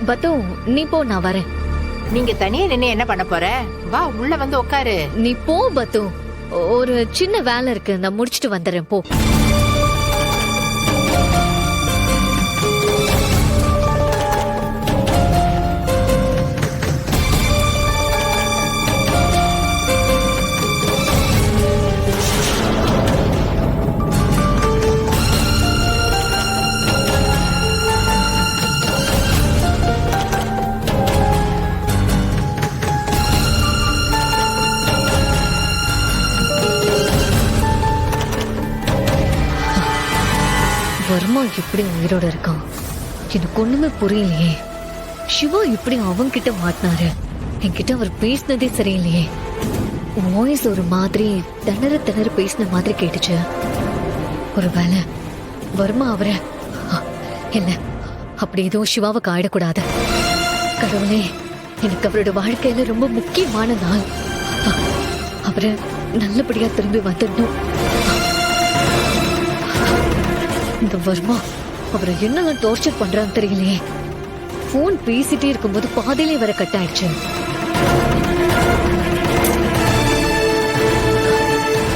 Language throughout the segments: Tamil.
பத்து நீ போ, நான் வரேன். நீங்க தனியா நின்னு என்ன பண்ண போற? வா உள்ள வந்து உட்காரு. நீ போ பத்து, ஒரு சின்ன வேலை இருக்கு, நான் முடிச்சிட்டு வந்துடுறேன், போ. வர்மா எப்படி உயிரோட இருக்கான்? எனக்கு ஒண்ணுமே புரியலையே. சிவா எப்படி அவன்கிட்ட மாட்டினாரு? என்கிட்ட அவர் பேசினதே சரியில்லையே. வாய்ஸ் ஒரு மாதிரி திணற பேசின மாதிரி கேட்டுச்சு. ஒருவேளை வர்மா அவரை இல்ல, அப்படி எதுவும் சிவாவுக்கு ஆயிடக்கூடாது. கடவுளே, எனக்கு அவரோட வாழ்க்கையில ரொம்ப முக்கியமான நாள். அவரை நல்லபடியா திரும்பி வந்துடணும். இந்த வர்மா அவரை என்னெல்லாம் டார்ச்சர் பண்றான்னு தெரியலையே. போன் பேசிட்டே இருக்கும்போது பாதியிலே வர கட் ஆயிடுச்சு.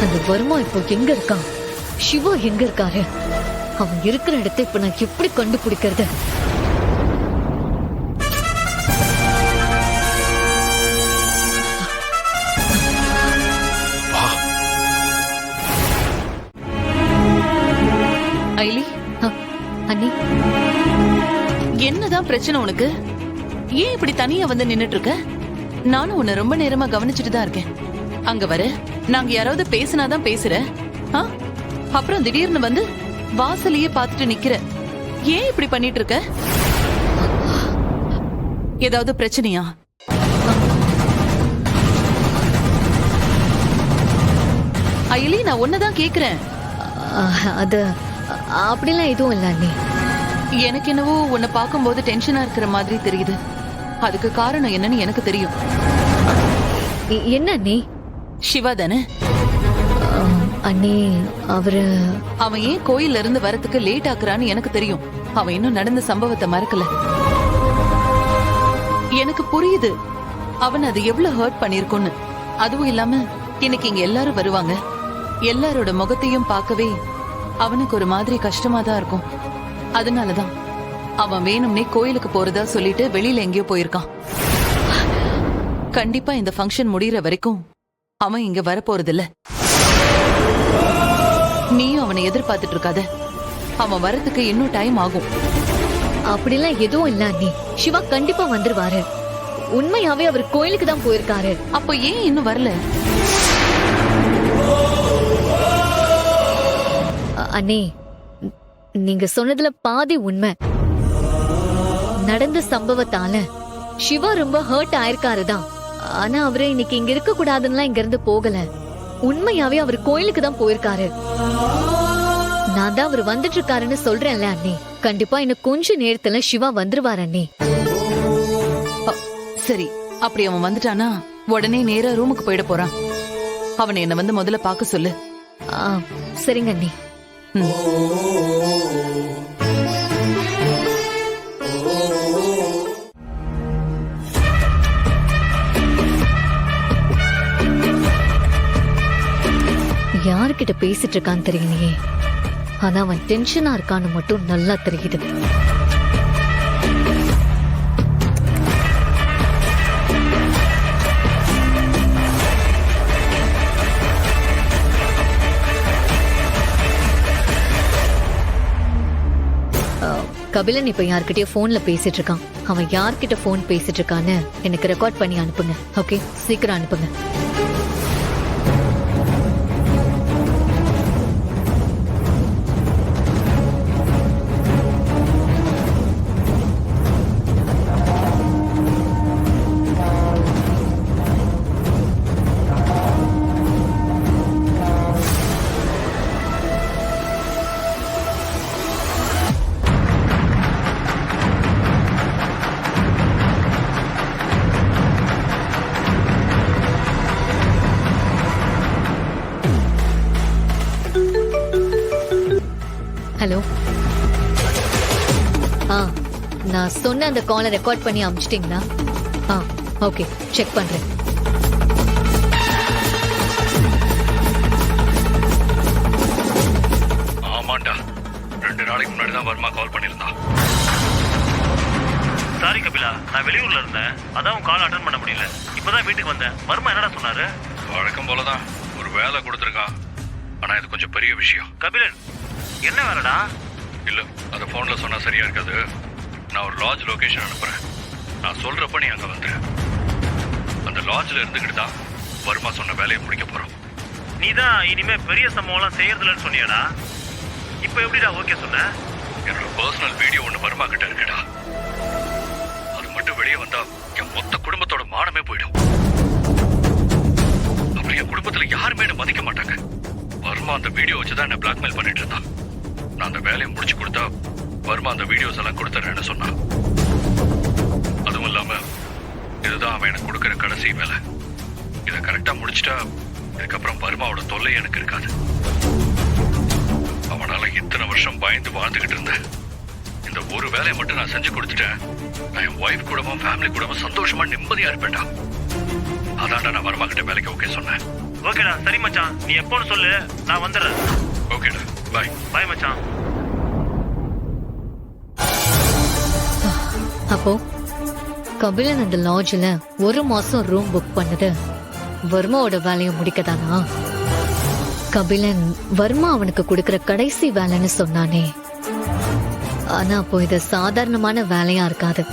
அந்த வர்மா இப்போ எங்க இருக்கான்? சிவா எங்க இருக்காரு? அவன் இருக்கிற இடத்தை இப்ப நான் எப்படி கண்டுபிடிக்கிறது? ஐலி, அண்ணி, என்னதான் பிரச்சனை உனக்கு? ஏன் இப்படி தனியா வந்து நின்னுட்டு இருக்க? நானும் உன்னை ரொம்ப நேரமா கவனிச்சுட்டு தான் இருக்கேன். அங்க வர நாங்க யாராவது பேசினாதான் பேசுற, அப்புறம் திடீர்னு வந்து வாசலையே பார்த்துட்டு நிக்கிற. ஏன் இப்படி பண்ணிட்டு இருக்க? ஏதாவது பிரச்சனையா? ஐலி, நான் ஒன்னதான் கேக்குறேன். அது அப்படிலாம் எதுவும் இல்ல அண்ணி. எனக்கு என்னவோ உன்னை பார்க்கும்போது டென்ஷனா இருக்கிற மாதிரி தெரியுது. அதுக்கு காரணம் என்னன்னு எனக்கு தெரியும். என்ன அண்ணி? சிவா தானே? அண்ணி, அவன் ஏன் கோயில்ல இருந்து வரதுக்கு லேட் ஆக்குறான்னு எனக்கு தெரியும். அவன் இன்னும் நடந்த சம்பவத்தை மறக்கல. எனக்கு புரியுது அவன் அது எவ்வளவு ஹர்ட் பண்ணிருக்கும்னு. அதுவும் இல்லாம இன்னைக்கு இங்க எல்லாரும் வருவாங்க. எல்லாரோட முகத்தையும் பார்க்கவே அவனுக்கு ஒரு மாதிரி கஷ்டமா தான் இருக்கும். அதனாலதான் அவன் வேணும்னே கோயிலுக்கு போறதா சொல்லிட்டு வெளியில எங்கேயோ போயிருக்கான். கண்டிப்பா இந்த ஃபங்க்ஷன் முடியற வரைக்கும் அவன் இங்க வரப்போறதில்ல. நீயும் அவனை எதிர்பார்த்துட்டு இருக்காத. அவன் வரதுக்கு இன்னும் டைம் ஆகும். அப்படிலாம் எதுவும் இல்ல அண்ணி. சிவா கண்டிப்பா வந்துருவாரு. உண்மையாவே அவர் கோயிலுக்கு தான் போயிருக்காரு. அப்போ ஏன் இன்னும் வரல? அண்ணே, நீங்க சொன்னதுல பாதி உண்மை. நடந்த சம்பவத்தால சிவா ரொம்ப ஹர்ட் ஆயிருக்காருதான். ஆனா அவரு இன்னைக்கு இங்க இருக்க கூடாதுன்னா இங்க இருந்து போகல. உண்மையாவே அவர் கோயிலுக்கு தான் போயிருக்காரு. நான் தான் அவர் வந்துட்டு இருக்காருன்னு சொல்றேன்ல அண்ணே. கண்டிப்பா இன்னும் கொஞ்ச நேரத்துல சிவா வந்துருவார் அண்ணே. சரி, அப்படி அவன் வந்துட்டானா உடனே நேரா ரூமுக்கு போயிட போறான். அவனை என்ன வந்து முதல்ல பார்க்க சொல்லு. சரிங்க அண்ணே. யார்கிட்ட பேசிட்டு இருக்கான்னு தெரியலையே. ஆனா அவன் டென்ஷனா இருக்கான்னு மட்டும் நல்லா தெரியுது. கபிலன் இப்ப யார்கிட்டயோ போன்ல பேசிட்டு இருக்கான். அவன் யார்கிட்ட போன் பேசிட்டு இருக்கான்னு எனக்கு ரெக்கார்ட் பண்ணி அனுப்புங்க. ஓகே, சீக்கிரம் அனுப்புங்க. ஹலோ. நான் சொன்ன அந்த காலை ரெக்கார்ட் பண்ணி அமிச்சிட்டீங்களா? ஓகே, செக் பண்றேன். ஆமாண்டா, 2 நாளைக்கு முன்னாடி தான் வர்மா கால் பண்ணியிருந்தான். சாரி கபிலா, நான் வெளியூர்ல இருந்தேன், அதான் உன் கால் அட்டன் பண்ண முடியல. இப்பதான் வீட்டுக்கு வந்தேன். வர்மா என்னடா சொன்னாரு? வழக்கம் போலதான் ஒரு வேலை கொடுத்துருக்கான். ஆனா இது கொஞ்சம் பெரிய விஷயம். கபிலன், என்ன வேலைடா? இல்ல, அதை போன்ல சொன்னா சரியா இருக்காது. நான் ஒரு லாட்ஜ் லொகேஷன் அனுப்புறேன். நான் சொல்றப்ப நீ அங்க வந்துரு. அந்த லாட்ஜ்ல இருந்துகிட்டு தான் வர்மா சொன்ன வேலையை முடிக்க போறோம். நீ தான் இனிமே பெரிய சம்பவம்லாம் செய்யறதில்லன்னு சொன்னியாடா. இப்போ எப்படிடா ஓகே சொன்ன? என்னோட பர்சனல் வீடியோ ஒன்று வர்மா கிட்ட இருக்குடா. அது மட்டும் வெளியே வந்தா என் மொத்த குடும்பத்தோட மானமே போயிடும். அப்புறம் என் குடும்பத்துல யாருமே என்ன மதிக்க மாட்டாங்க. வர்மா அந்த வீடியோ வச்சுதான் என்ன பிளாக்மெயில் பண்ணிட்டு இருந்தான். நான் அந்த வேலையை முடிச்சு கொடுத்தா வர்மா அந்த வீடியோஸ் எல்லாம் கொடுத்துறேன்னு சொன்னான். அதுவும் இல்லாம இதுதான் அவன் எனக்கு கொடுக்கிற கடைசி வேலை. இதை கரெக்டா முடிச்சிட்டா இதுக்கப்புறம் வர்மாவோட தொல்லை எனக்கு இருக்காது. அவனால இத்தனை வருஷம் பயந்து வாழ்ந்துகிட்டு இருந்தேன். இந்த ஒரு வேலையை மட்டும் நான் செஞ்சு கொடுத்துட்டேன். நான் என் ஒய்ஃப் கூடவும் ஃபேமிலி கூடவும் சந்தோஷமா நிம்மதியா இருப்பேன்டா. அதான்டா நான் வர்மா கிட்ட வேலைக்கு ஓகே சொன்னேன். ஓகேடா, சரி மச்சான், நீ எப்போன்னு சொல்லு, நான் வந்துடுறேன். ஓகேடா, பாய். பாய் மச்சான். அப்போ கபிலன் அந்த லாட்ஜ்ல 1 மாசம் ரூம் புக் பண்ணது வர்மாவோட வேலையை முடிக்கதானா? கபிலன் வர்மா அவனுக்கு கொடுக்கிற கடைசி வேலைன்னு சொன்னானே. ஆனா அப்போ இது சாதாரணமான வேலையா இருக்காது.